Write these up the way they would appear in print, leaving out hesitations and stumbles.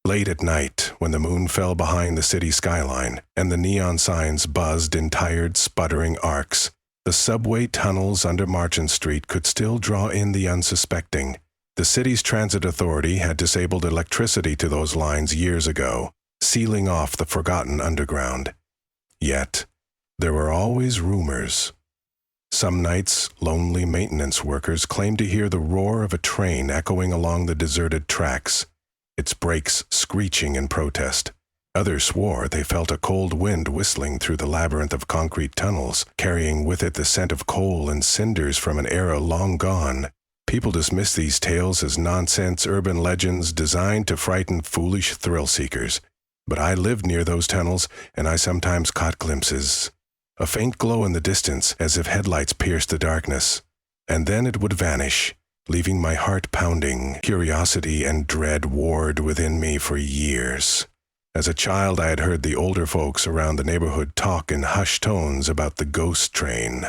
Late at night, when the moon fell behind the city skyline and the neon signs buzzed in tired, sputtering arcs, the subway tunnels under Marchant Street could still draw in the unsuspecting. The city's transit authority had disabled electricity to those lines years ago, sealing off the forgotten underground. Yet, there were always rumors. Some nights, lonely maintenance workers claimed to hear the roar of a train echoing along the deserted tracks, its brakes screeching in protest. Others swore they felt a cold wind whistling through the labyrinth of concrete tunnels, carrying with it the scent of coal and cinders from an era long gone. People dismissed these tales as nonsense urban legends designed to frighten foolish thrill-seekers. But I lived near those tunnels, and I sometimes caught glimpses. A faint glow in the distance, as if headlights pierced the darkness. And then it would vanish, leaving my heart pounding. Curiosity and dread warred within me for years. As a child, I had heard the older folks around the neighborhood talk in hushed tones about the ghost train.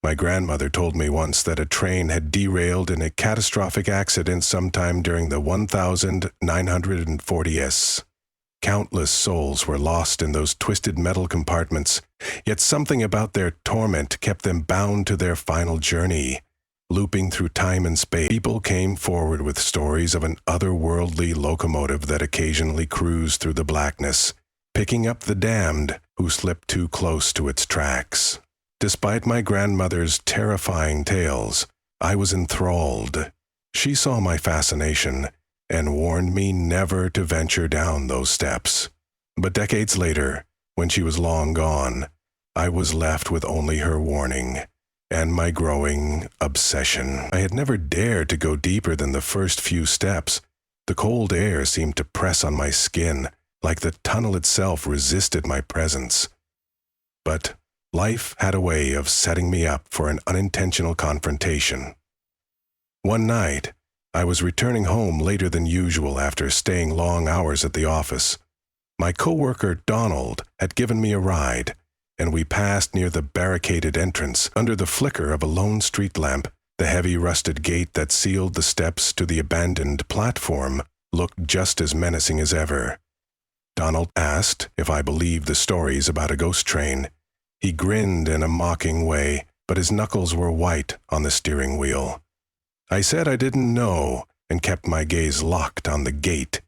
My grandmother told me once that a train had derailed in a catastrophic accident sometime during the 1940s. Countless souls were lost in those twisted metal compartments, yet something about their torment kept them bound to their final journey. Looping through time and space, people came forward with stories of an otherworldly locomotive that occasionally cruised through the blackness, picking up the damned who slipped too close to its tracks. Despite my grandmother's terrifying tales, I was enthralled. She saw my fascination and warned me never to venture down those steps. But decades later, when she was long gone, I was left with only her warning and my growing obsession. I had never dared to go deeper than the first few steps. The cold air seemed to press on my skin, like the tunnel itself resisted my presence. But life had a way of setting me up for an unintentional confrontation. One night, I was returning home later than usual after staying long hours at the office. My coworker Donald had given me a ride, and we passed near the barricaded entrance. Under the flicker of a lone street lamp, the heavy rusted gate that sealed the steps to the abandoned platform looked just as menacing as ever. Donald asked if I believed the stories about a ghost train. He grinned in a mocking way, but his knuckles were white on the steering wheel. I said I didn't know and kept my gaze locked on the gate.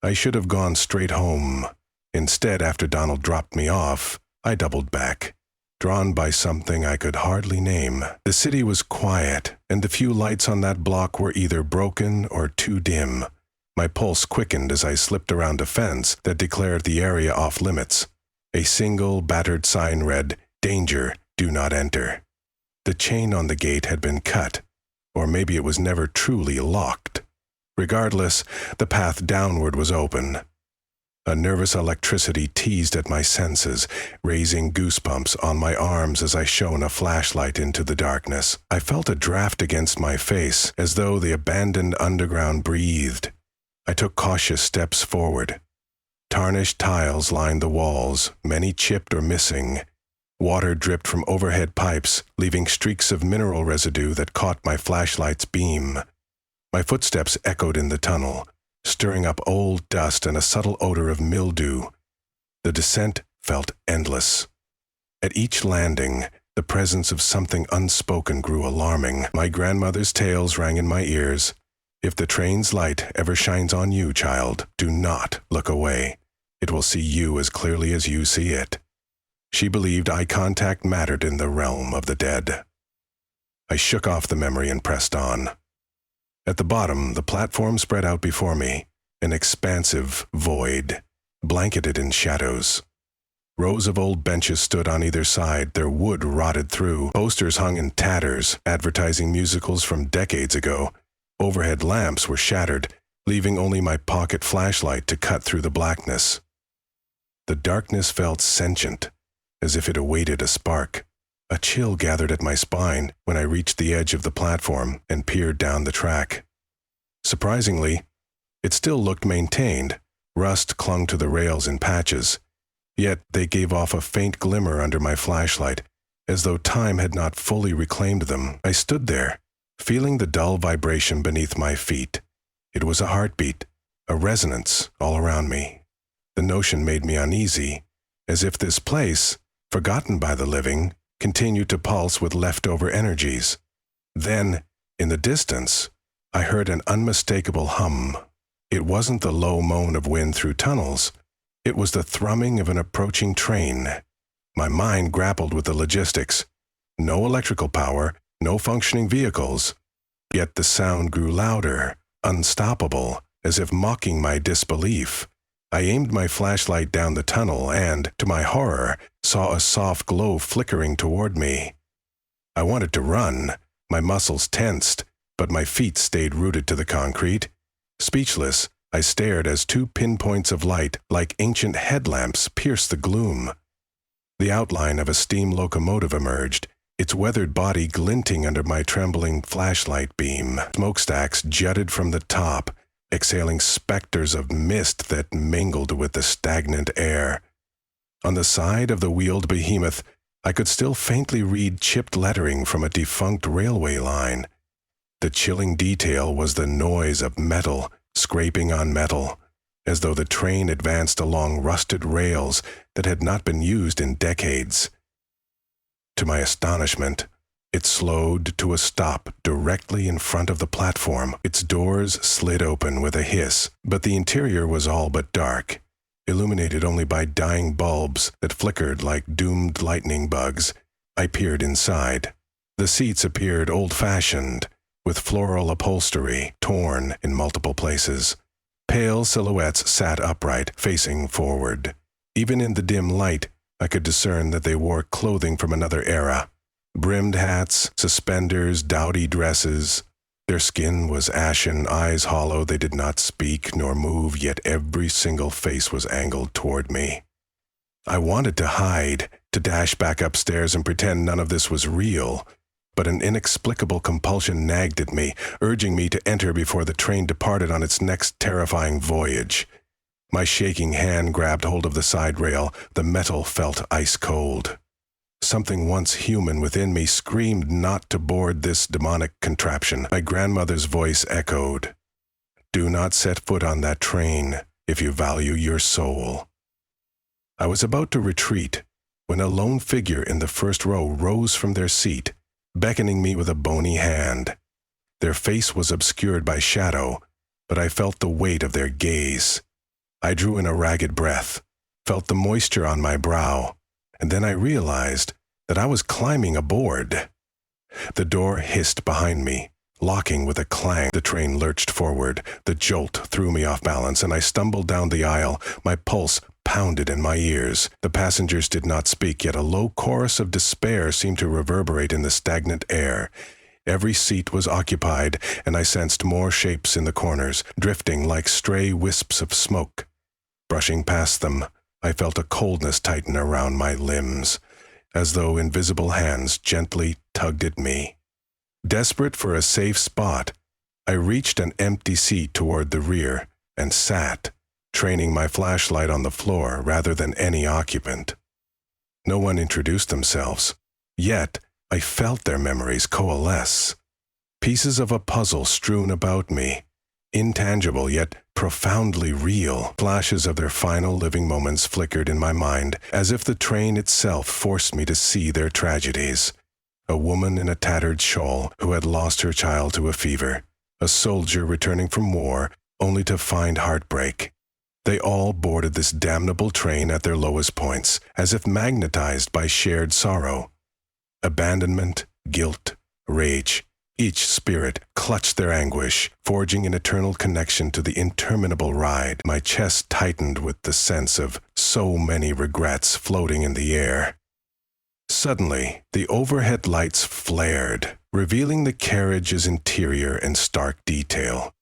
I should have gone straight home. Instead, after Donald dropped me off, I doubled back, drawn by something I could hardly name. The city was quiet, and the few lights on that block were either broken or too dim. My pulse quickened as I slipped around a fence that declared the area off limits. A single battered sign read, "Danger, do not enter." The chain on the gate had been cut, or maybe it was never truly locked. Regardless, the path downward was open. A nervous electricity teased at my senses, raising goosebumps on my arms as I shone a flashlight into the darkness. I felt a draft against my face, as though the abandoned underground breathed. I took cautious steps forward. Tarnished tiles lined the walls, many chipped or missing. Water dripped from overhead pipes, leaving streaks of mineral residue that caught my flashlight's beam. My footsteps echoed in the tunnel, stirring up old dust and a subtle odor of mildew. The descent felt endless. At each landing, the presence of something unspoken grew alarming. My grandmother's tales rang in my ears. If the train's light ever shines on you, child, do not look away. It will see you as clearly as you see it. She believed eye contact mattered in the realm of the dead. I shook off the memory and pressed on. At the bottom, the platform spread out before me, an expansive void, blanketed in shadows. Rows of old benches stood on either side, their wood rotted through. Posters hung in tatters, advertising musicals from decades ago. Overhead lamps were shattered, leaving only my pocket flashlight to cut through the blackness. The darkness felt sentient, as if it awaited a spark. A chill gathered at my spine when I reached the edge of the platform and peered down the track. Surprisingly, it still looked maintained. Rust clung to the rails in patches, yet they gave off a faint glimmer under my flashlight, as though time had not fully reclaimed them. I stood there, feeling the dull vibration beneath my feet. It was a heartbeat, a resonance all around me. The notion made me uneasy, as if this place, forgotten by the living, continued to pulse with leftover energies. Then, in the distance, I heard an unmistakable hum. It wasn't the low moan of wind through tunnels. It was the thrumming of an approaching train. My mind grappled with the logistics. No electrical power, no functioning vehicles. Yet the sound grew louder, unstoppable, as if mocking my disbelief. I aimed my flashlight down the tunnel and, to my horror, saw a soft glow flickering toward me. I wanted to run, my muscles tensed, but my feet stayed rooted to the concrete. Speechless, I stared as two pinpoints of light, like ancient headlamps, pierced the gloom. The outline of a steam locomotive emerged, its weathered body glinting under my trembling flashlight beam. Smokestacks jutted from the top, exhaling specters of mist that mingled with the stagnant air. On the side of the wheeled behemoth, I could still faintly read chipped lettering from a defunct railway line. The chilling detail was the noise of metal scraping on metal, as though the train advanced along rusted rails that had not been used in decades. To my astonishment, it slowed to a stop directly in front of the platform. Its doors slid open with a hiss, but the interior was all but dark, illuminated only by dying bulbs that flickered like doomed lightning bugs. I peered inside. The seats appeared old-fashioned, with floral upholstery torn in multiple places. Pale silhouettes sat upright, facing forward. Even in the dim light, I could discern that they wore clothing from another era. Brimmed hats, suspenders, dowdy dresses. Their skin was ashen, eyes hollow. They did not speak nor move, yet every single face was angled toward me. I wanted to hide, to dash back upstairs and pretend none of this was real, but an inexplicable compulsion nagged at me, urging me to enter before the train departed on its next terrifying voyage. My shaking hand grabbed hold of the side rail. The metal felt ice cold. Something once human within me screamed not to board this demonic contraption. My grandmother's voice echoed, "Do not set foot on that train if you value your soul." I was about to retreat when a lone figure in the first row rose from their seat, beckoning me with a bony hand. Their face was obscured by shadow, but I felt the weight of their gaze. I drew in a ragged breath, felt the moisture on my brow, and then I realized that I was climbing aboard. The door hissed behind me, locking with a clang. The train lurched forward. The jolt threw me off balance, and I stumbled down the aisle. My pulse pounded in my ears. The passengers did not speak, yet a low chorus of despair seemed to reverberate in the stagnant air. Every seat was occupied, and I sensed more shapes in the corners, drifting like stray wisps of smoke. Brushing past them, I felt a coldness tighten around my limbs, as though invisible hands gently tugged at me. Desperate for a safe spot, I reached an empty seat toward the rear and sat, training my flashlight on the floor rather than any occupant. No one introduced themselves, yet I felt their memories coalesce. Pieces of a puzzle strewn about me, intangible yet profoundly real. Flashes of their final living moments flickered in my mind, as if the train itself forced me to see their tragedies. A woman in a tattered shawl who had lost her child to a fever. A soldier returning from war only to find heartbreak. They all boarded this damnable train at their lowest points, as if magnetized by shared sorrow. Abandonment, guilt, rage. Each spirit clutched their anguish, forging an eternal connection to the interminable ride. My chest tightened with the sense of so many regrets floating in the air. Suddenly, the overhead lights flared, revealing the carriage's interior in stark detail.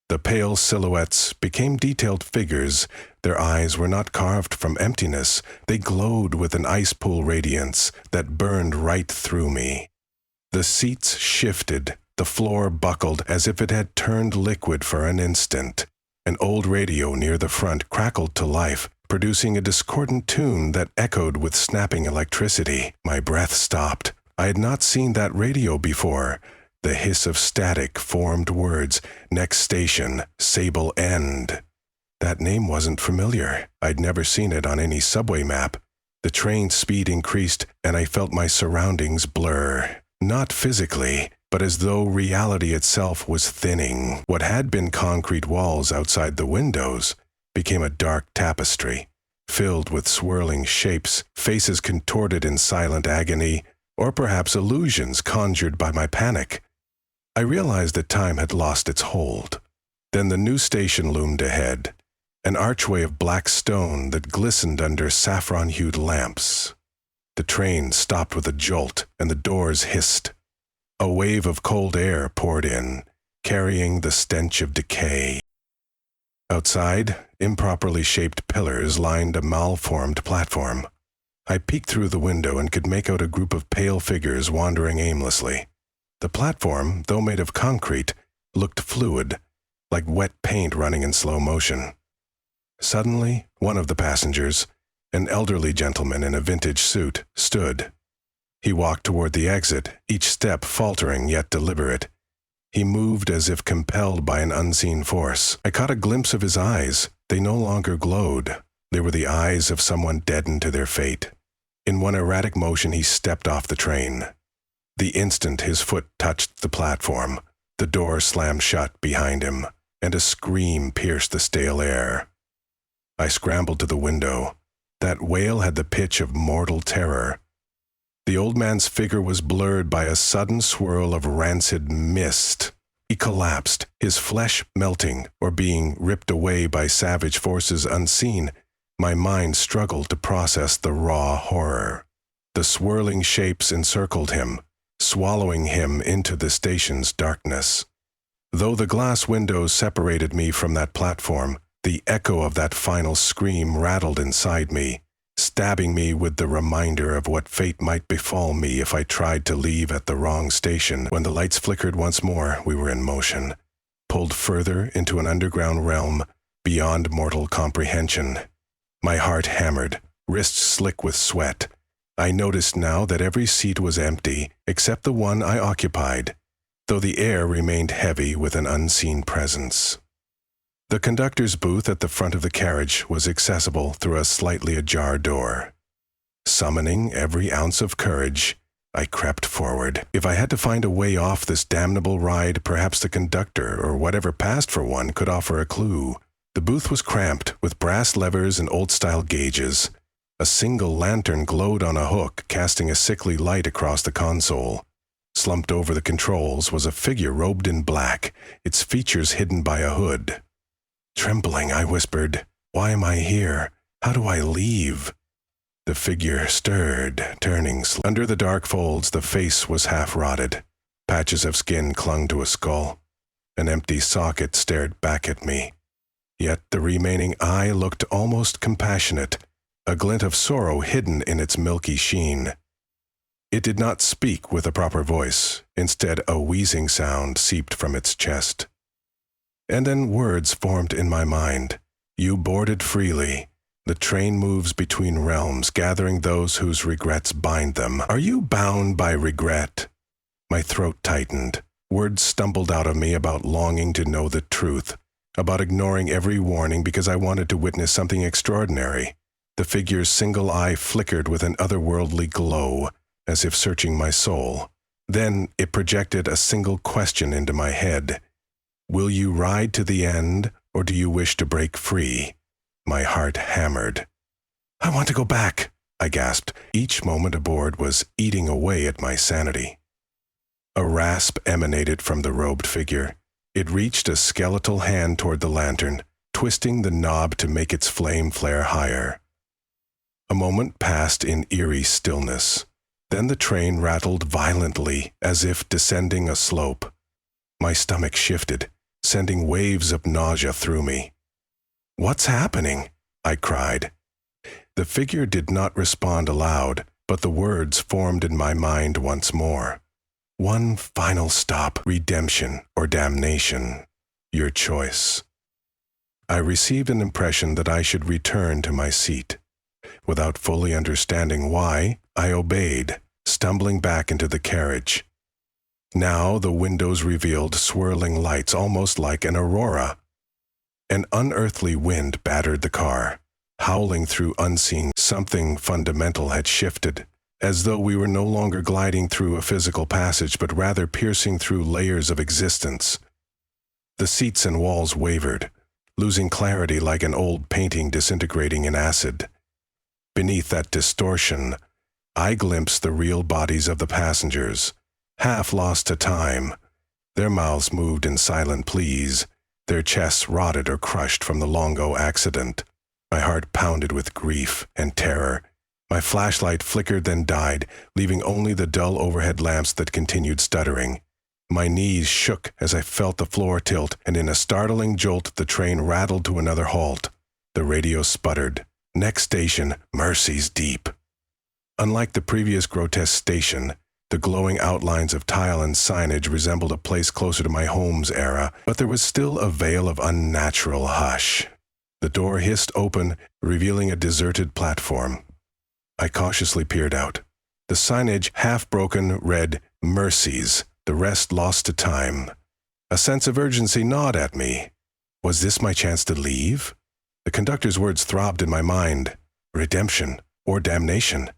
The pale silhouettes became detailed figures. Their eyes were not carved from emptiness. They glowed with an ice pool radiance that burned right through me. The seats shifted, the floor buckled as if it had turned liquid for an instant. An old radio near the front crackled to life, producing a discordant tune that echoed with snapping electricity. My breath stopped. I had not seen that radio before. The hiss of static formed words, "Next station, Sable End." That name wasn't familiar. I'd never seen it on any subway map. The train's speed increased, and I felt my surroundings blur. Not physically, but as though reality itself was thinning. What had been concrete walls outside the windows became a dark tapestry, filled with swirling shapes, faces contorted in silent agony, or perhaps illusions conjured by my panic. I realized that time had lost its hold. Then the new station loomed ahead, an archway of black stone that glistened under saffron-hued lamps. The train stopped with a jolt, and the doors hissed. A wave of cold air poured in, carrying the stench of decay. Outside, improperly shaped pillars lined a malformed platform. I peeked through the window and could make out a group of pale figures wandering aimlessly. The platform, though made of concrete, looked fluid, like wet paint running in slow motion. Suddenly, one of the passengers, an elderly gentleman in a vintage suit, stood. He walked toward the exit, each step faltering yet deliberate. He moved as if compelled by an unseen force. I caught a glimpse of his eyes. They no longer glowed. They were the eyes of someone deadened to their fate. In one erratic motion, he stepped off the train. The instant his foot touched the platform, the door slammed shut behind him, and a scream pierced the stale air. I scrambled to the window. That wail had the pitch of mortal terror. The old man's figure was blurred by a sudden swirl of rancid mist. He collapsed, his flesh melting or being ripped away by savage forces unseen. My mind struggled to process the raw horror. The swirling shapes encircled him, swallowing him into the station's darkness. Though the glass windows separated me from that platform, the echo of that final scream rattled inside me, stabbing me with the reminder of what fate might befall me if I tried to leave at the wrong station. When the lights flickered once more, we were in motion, pulled further into an underground realm beyond mortal comprehension. My heart hammered, wrists slick with sweat. I noticed now that every seat was empty except the one I occupied, though the air remained heavy with an unseen presence. The conductor's booth at the front of the carriage was accessible through a slightly ajar door. Summoning every ounce of courage, I crept forward. If I had to find a way off this damnable ride, perhaps the conductor, or whatever passed for one, could offer a clue. The booth was cramped, with brass levers and old-style gauges. A single lantern glowed on a hook, casting a sickly light across the console. Slumped over the controls was a figure robed in black, its features hidden by a hood. Trembling, I whispered, "Why am I here? How do I leave?" The figure stirred, turning slowly. Under the dark folds, the face was half-rotted. Patches of skin clung to a skull. An empty socket stared back at me. Yet the remaining eye looked almost compassionate, a glint of sorrow hidden in its milky sheen. It did not speak with a proper voice. Instead, a wheezing sound seeped from its chest. And then words formed in my mind. "You boarded freely. The train moves between realms, gathering those whose regrets bind them. Are you bound by regret?" My throat tightened. Words stumbled out of me about longing to know the truth, about ignoring every warning because I wanted to witness something extraordinary. The figure's single eye flickered with an otherworldly glow, as if searching my soul. Then it projected a single question into my head. "Will you ride to the end, or do you wish to break free?" My heart hammered. "I want to go back," I gasped. Each moment aboard was eating away at my sanity. A rasp emanated from the robed figure. It reached a skeletal hand toward the lantern, twisting the knob to make its flame flare higher. A moment passed in eerie stillness. Then the train rattled violently, as if descending a slope. My stomach shifted, sending waves of nausea through me. "What's happening?" I cried. The figure did not respond aloud, but the words formed in my mind once more. "One final stop, redemption or damnation. Your choice." I received an impression that I should return to my seat. Without fully understanding why, I obeyed, stumbling back into the carriage. Now the windows revealed swirling lights almost like an aurora. An unearthly wind battered the car, howling through unseen. Something fundamental had shifted, as though we were no longer gliding through a physical passage, but rather piercing through layers of existence. The seats and walls wavered, losing clarity like an old painting disintegrating in acid. Beneath that distortion, I glimpsed the real bodies of the passengers, half lost to time. Their mouths moved in silent pleas, their chests rotted or crushed from the long-ago accident. My heart pounded with grief and terror. My flashlight flickered then died, leaving only the dull overhead lamps that continued stuttering. My knees shook as I felt the floor tilt, and in a startling jolt the train rattled to another halt. The radio sputtered. Next station, Mercy's Deep. Unlike the previous grotesque station, the glowing outlines of tile and signage resembled a place closer to my home's era, but there was still a veil of unnatural hush. The door hissed open, revealing a deserted platform. I cautiously peered out. The signage, half-broken, read, Mercy's, the rest lost to time. A sense of urgency gnawed at me. Was this my chance to leave? The conductor's words throbbed in my mind. Redemption or damnation.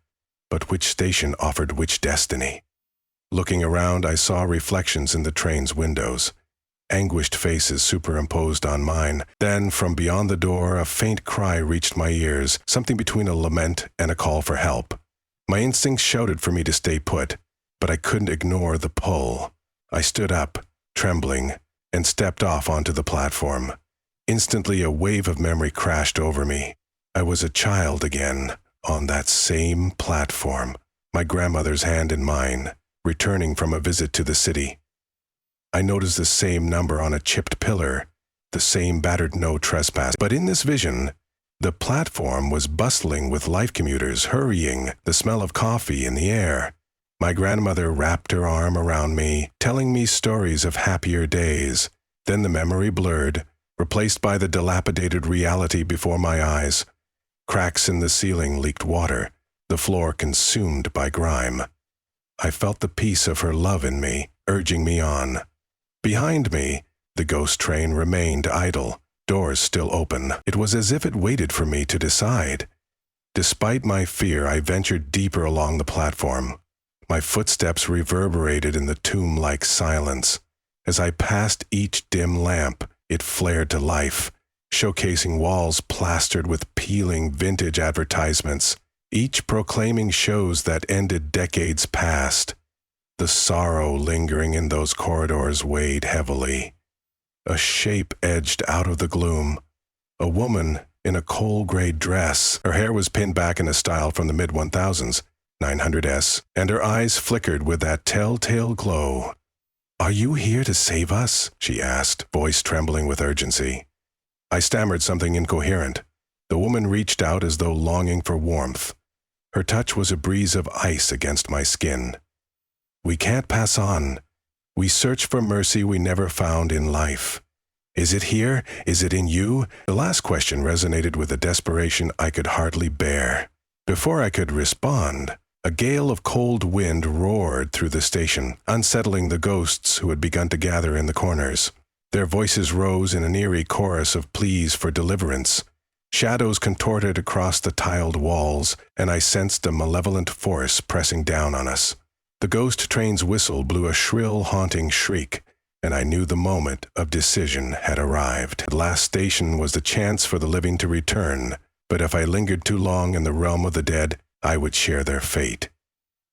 But which station offered which destiny? Looking around, I saw reflections in the train's windows. Anguished faces superimposed on mine. Then, from beyond the door, a faint cry reached my ears, something between a lament and a call for help. My instincts shouted for me to stay put, but I couldn't ignore the pull. I stood up, trembling, and stepped off onto the platform. Instantly, a wave of memory crashed over me. I was a child again, on that same platform, my grandmother's hand in mine, returning from a visit to the city. I noticed the same number on a chipped pillar, the same battered no trespass. But in this vision, the platform was bustling with life commuters, hurrying, the smell of coffee in the air. My grandmother wrapped her arm around me, telling me stories of happier days. Then the memory blurred, replaced by the dilapidated reality before my eyes. Cracks in the ceiling leaked water, the floor consumed by grime. I felt the peace of her love in me, urging me on. Behind me, the ghost train remained idle, doors still open. It was as if it waited for me to decide. Despite my fear, I ventured deeper along the platform. My footsteps reverberated in the tomb-like silence. As I passed each dim lamp, it flared to life, showcasing walls plastered with peeling vintage advertisements, each proclaiming shows that ended decades past. The sorrow lingering in those corridors weighed heavily. A shape edged out of the gloom. A woman in a coal-gray dress. Her hair was pinned back in a style from the mid-1000s, 900s, and her eyes flickered with that telltale glow. "Are you here to save us?" she asked, voice trembling with urgency. I stammered something incoherent. The woman reached out as though longing for warmth. Her touch was a breeze of ice against my skin. "We can't pass on. We search for mercy we never found in life. Is it here? Is it in you?" The last question resonated with a desperation I could hardly bear. Before I could respond, a gale of cold wind roared through the station, unsettling the ghosts who had begun to gather in the corners. Their voices rose in an eerie chorus of pleas for deliverance. Shadows contorted across the tiled walls, and I sensed a malevolent force pressing down on us. The ghost train's whistle blew a shrill, haunting shriek, and I knew the moment of decision had arrived. The last station was the chance for the living to return, but if I lingered too long in the realm of the dead, I would share their fate.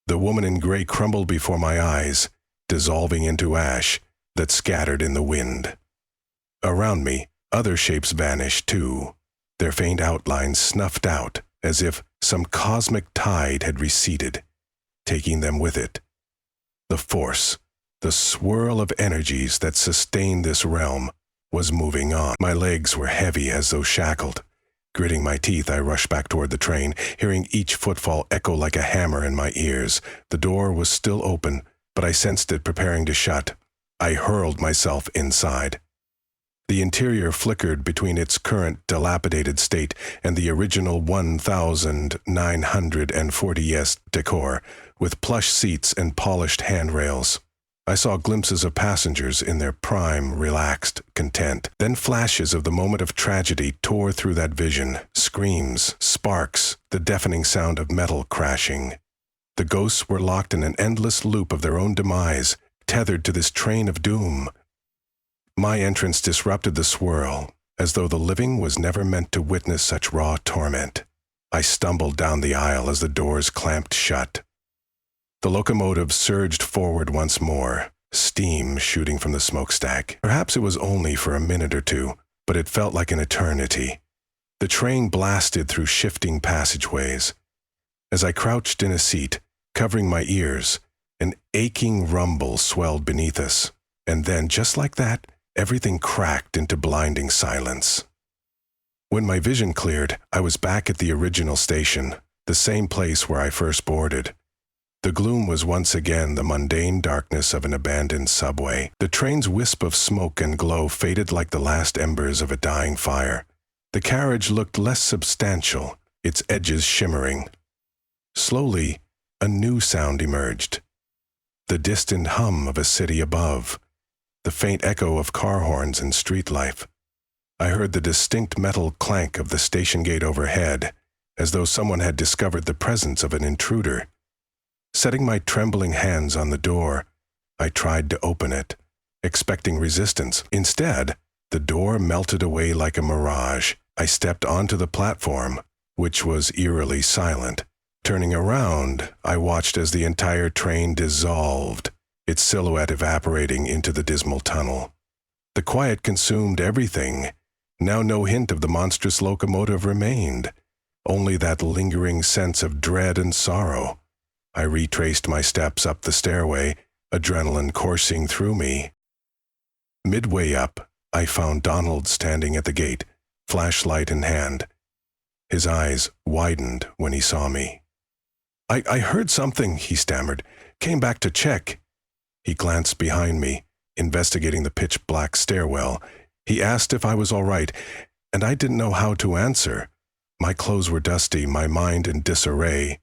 The woman in gray crumbled before my eyes, dissolving into ash that scattered in the wind. Around me, other shapes vanished too, their faint outlines snuffed out as if some cosmic tide had receded, taking them with it. The force, the swirl of energies that sustained this realm, was moving on. My legs were heavy as though shackled. Gritting my teeth, I rushed back toward the train, hearing each footfall echo like a hammer in my ears. The door was still open, but I sensed it preparing to shut. I hurled myself inside. The interior flickered between its current dilapidated state and the original 1940s decor, with plush seats and polished handrails. I saw glimpses of passengers in their prime, relaxed content. Then flashes of the moment of tragedy tore through that vision. Screams, sparks, the deafening sound of metal crashing. The ghosts were locked in an endless loop of their own demise, tethered to this train of doom. My entrance disrupted the swirl, as though the living was never meant to witness such raw torment. I stumbled down the aisle as the doors clamped shut. The locomotive surged forward once more, steam shooting from the smokestack. Perhaps it was only for a minute or two, but it felt like an eternity. The train blasted through shifting passageways. As I crouched in a seat, covering my ears, an aching rumble swelled beneath us, and then, just like that, everything cracked into blinding silence. When my vision cleared, I was back at the original station, the same place where I first boarded. The gloom was once again the mundane darkness of an abandoned subway. The train's wisp of smoke and glow faded like the last embers of a dying fire. The carriage looked less substantial, its edges shimmering. Slowly, a new sound emerged. The distant hum of a city above. The faint echo of car horns and street life. I heard the distinct metal clank of the station gate overhead, as though someone had discovered the presence of an intruder. Setting my trembling hands on the door, I tried to open it, expecting resistance. Instead, the door melted away like a mirage. I stepped onto the platform, which was eerily silent. Turning around, I watched as the entire train dissolved, its silhouette evaporating into the dismal tunnel. The quiet consumed everything. Now no hint of the monstrous locomotive remained, only that lingering sense of dread and sorrow. I retraced my steps up the stairway, adrenaline coursing through me. Midway up, I found Donald standing at the gate, flashlight in hand. His eyes widened when he saw me. I heard something, he stammered. Came back to check. He glanced behind me, investigating the pitch-black stairwell. He asked if I was all right, and I didn't know how to answer. My clothes were dusty, my mind in disarray.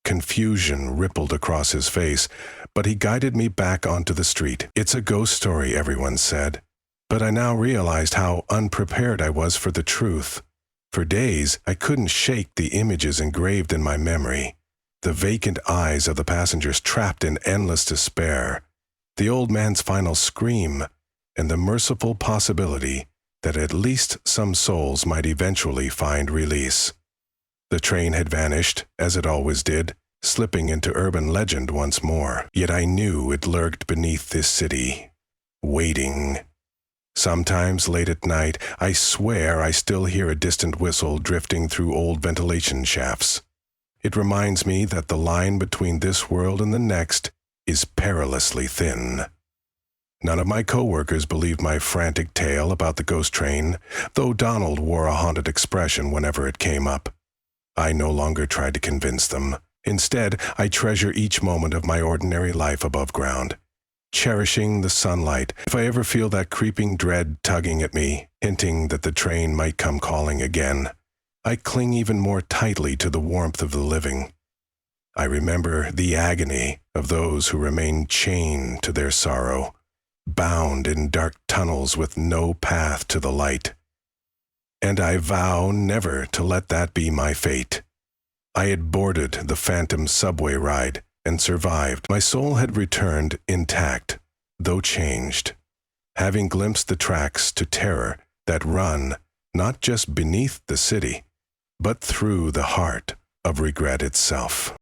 Confusion rippled across his face, but he guided me back onto the street. It's a ghost story, everyone said. But I now realized how unprepared I was for the truth. For days, I couldn't shake the images engraved in my memory. The vacant eyes of the passengers trapped in endless despair. The old man's final scream, and the merciful possibility that at least some souls might eventually find release. The train had vanished, as it always did, slipping into urban legend once more. Yet I knew it lurked beneath this city, waiting. Sometimes late at night, I swear I still hear a distant whistle drifting through old ventilation shafts. It reminds me that the line between this world and the next is perilously thin. None of my co-workers believed my frantic tale about the ghost train, though Donald wore a haunted expression whenever it came up. I no longer tried to convince them. Instead, I treasure each moment of my ordinary life above ground, cherishing the sunlight. If I ever feel that creeping dread tugging at me, hinting that the train might come calling again, I cling even more tightly to the warmth of the living. I remember the agony of those who remain chained to their sorrow, bound in dark tunnels with no path to the light. And I vow never to let that be my fate. I had boarded the phantom subway ride and survived. My soul had returned intact, though changed, having glimpsed the tracks to terror that run not just beneath the city, but through the heart of regret itself.